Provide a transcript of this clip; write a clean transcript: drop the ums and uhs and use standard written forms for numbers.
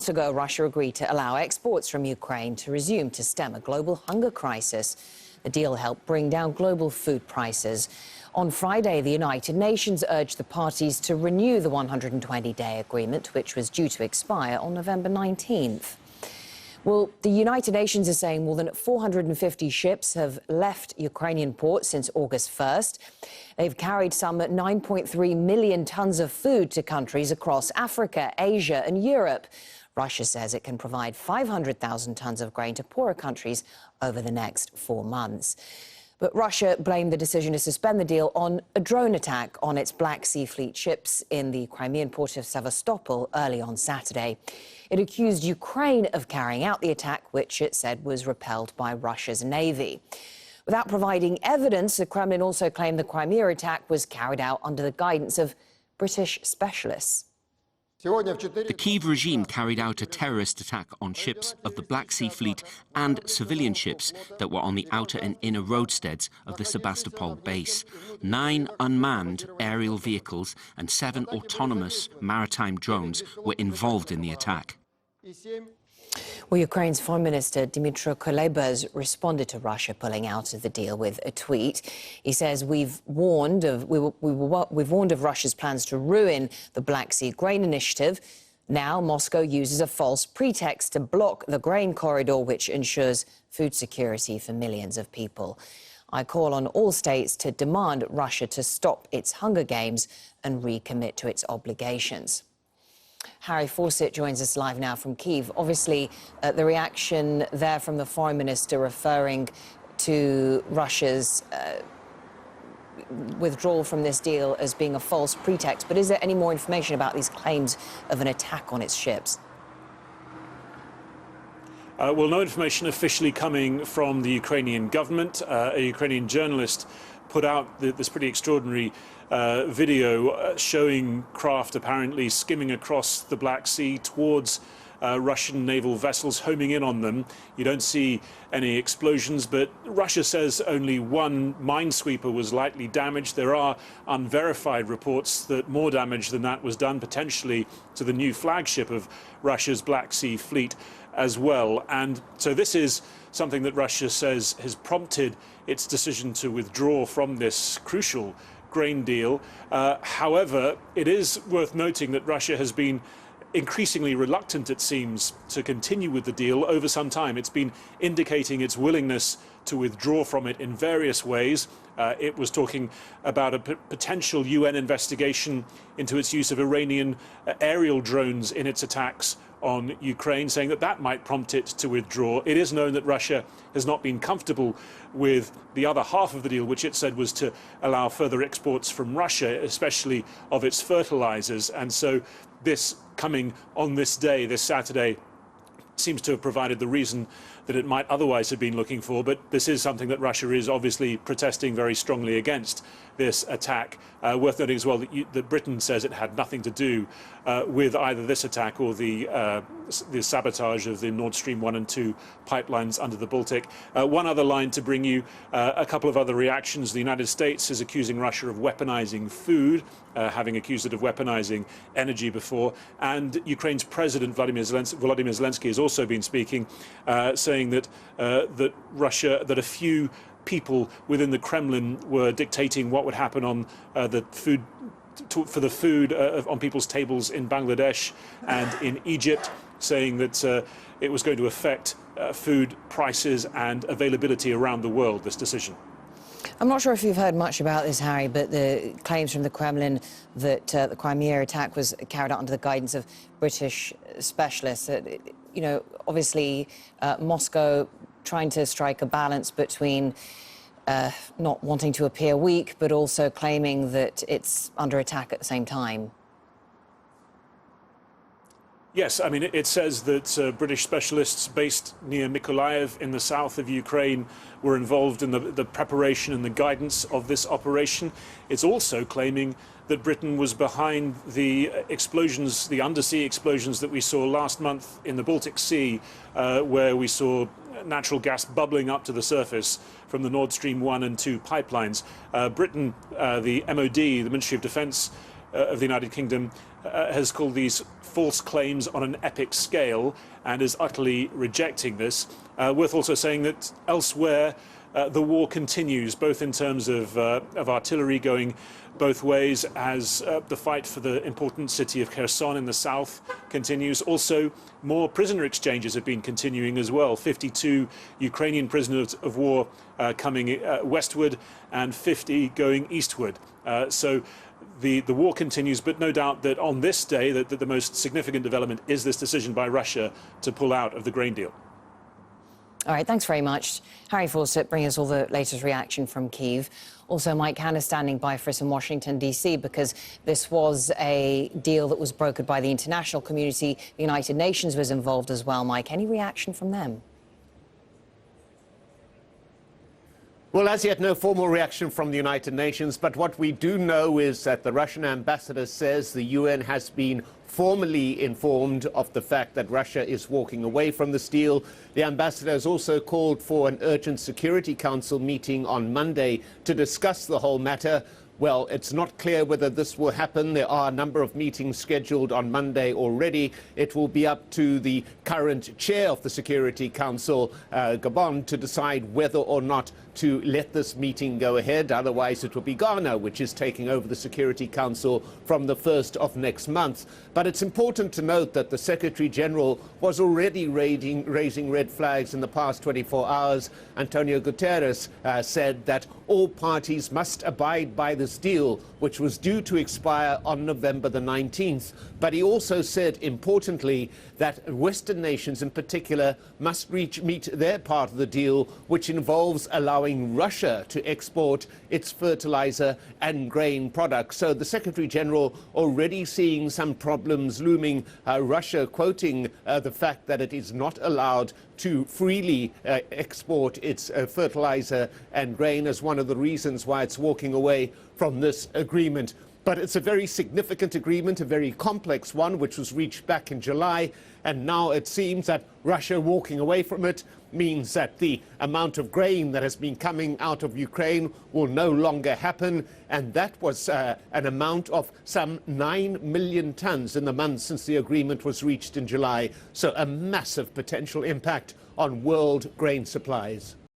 month ago, Russia agreed to allow exports from Ukraine to resume to stem a global hunger crisis. The deal helped bring down global food prices. On Friday, the United Nations urged the parties to renew the 120-day agreement, which was due to expire on November 19th. Well, the United Nations is saying more than 450 ships have left Ukrainian ports since August 1st. They've carried some 9.3 million tons of food to countries across Africa, Asia and Europe. Russia says it can provide 500,000 tons of grain to poorer countries over the next 4 months. But Russia blamed the decision to suspend the deal on a drone attack on its Black Sea Fleet ships in the Crimean port of Sevastopol early on Saturday. It accused Ukraine of carrying out the attack, which it said was repelled by Russia's navy. Without providing evidence, the Kremlin also claimed the Crimea attack was carried out under the guidance of British specialists. The Kyiv regime carried out a terrorist attack on ships of the Black Sea Fleet and civilian ships that were on the outer and inner roadsteads of the Sebastopol base. 9 unmanned aerial vehicles and 7 autonomous maritime drones were involved in the attack. Well, Ukraine's Foreign Minister Dmytro Kuleba has responded to Russia pulling out of the deal with a tweet. He says, we've warned of Russia's plans to ruin the Black Sea grain initiative. Now Moscow uses a false pretext to block the grain corridor, which ensures food security for millions of people. I call on all states to demand Russia to stop its hunger games and recommit to its obligations. Harry Fawcett joins us live now from Kyiv. Obviously, the reaction there from the Foreign Minister referring to Russia's withdrawal from this deal as being a false pretext. But is there any more information about these claims of an attack on its ships? Well, no information officially coming from the Ukrainian government. A Ukrainian journalist put out this pretty extraordinary video showing craft apparently skimming across the Black Sea towards Russian naval vessels, homing in on them. You don't see any explosions, but Russia says only 1 minesweeper was lightly damaged. There are unverified reports that more damage than that was done, potentially to the new flagship of Russia's Black Sea Fleet as well. And so this is something that Russia says has prompted its decision to withdraw from this crucial grain deal. However, it is worth noting that Russia has been increasingly reluctant, it seems, to continue with the deal over some time. It's been indicating its willingness to withdraw from it in various ways. It was talking about a potential UN investigation into its use of Iranian aerial drones in its attacks on Ukraine, saying that that might prompt it to withdraw. It is known that Russia has not been comfortable with the other half of the deal, which it said was to allow further exports from Russia, especially of its fertilizers. And so this coming on this day, this Saturday, seems to have provided the reason that it might otherwise have been looking for. But this is something that Russia is obviously protesting very strongly against, this attack. Worth noting as well that Britain says it had nothing to do with either this attack or the sabotage of the Nord Stream 1 and 2 pipelines under the Baltic. One other line to bring you a couple of other reactions. The United States is accusing Russia of weaponizing food, having accused it of weaponizing energy before. And Ukraine's President Volodymyr Zelensky has also been speaking, saying that that a few people within the Kremlin were dictating what would happen on the food on people's tables in Bangladesh and in Egypt, saying that it was going to affect food prices and availability around the world, this decision. I'm not sure if you've heard much about this, Harry, but the claims from the Kremlin that the Crimea attack was carried out under the guidance of British specialists. You know, obviously, Moscow trying to strike a balance between not wanting to appear weak, but also claiming that it's under attack at the same time. Yes, I mean, it says that British specialists based near Mykolaiv in the south of Ukraine were involved in the preparation and the guidance of this operation. It's also claiming that Britain was behind the explosions, the undersea explosions that we saw last month in the Baltic Sea, where we saw natural gas bubbling up to the surface from the Nord Stream 1 and 2 pipelines. Britain, the MOD, the Ministry of Defence, of the United Kingdom has called these false claims on an epic scale and is utterly rejecting this. Worth also saying that elsewhere the war continues, both in terms of artillery going both ways as the fight for the important city of Kherson in the south continues. Also, more prisoner exchanges have been continuing as well. 52 Ukrainian prisoners of war coming westward and 50 going eastward. So the war continues, but no doubt that on this day that the most significant development is this decision by Russia to pull out of the grain deal. All right, thanks very much. Harry Fawcett, bring us all the latest reaction from Kyiv. Also, Mike Hanna standing by for us in Washington, D.C., because this was a deal that was brokered by the international community. The United Nations was involved as well. Mike, any reaction from them? Well, as yet, no formal reaction from the United Nations, but what we do know is that the Russian ambassador says the UN has been formally informed of the fact that Russia is walking away from this deal. The ambassador has also called for an urgent Security Council meeting on Monday to discuss the whole matter. Well, it's not clear whether this will happen. There are a number of meetings scheduled on Monday already. It will be up to the current chair of the Security Council, Gabon, to decide whether or not to let this meeting go ahead. Otherwise, it will be Ghana, which is taking over the Security Council from the 1st of next month. But it's important to note that the Secretary General was already raising red flags in the past 24 hours. Antonio Guterres said that all parties must abide by this deal, which was due to expire on November the 19th. But he also said, importantly, that Western nations in particular must meet their part of the deal, which involves allowing Russia to export its fertilizer and grain products. So the Secretary General already seeing some problems looming, Russia quoting the fact that it is not allowed to freely export its fertilizer and grain as one of the reasons why it's walking away from this agreement. But it's a very significant agreement, a very complex one, which was reached back in July. And now it seems that Russia walking away from it means that the amount of grain that has been coming out of Ukraine will no longer happen. And that was an amount of some 9 million tons in the months since the agreement was reached in July. So a massive potential impact on world grain supplies.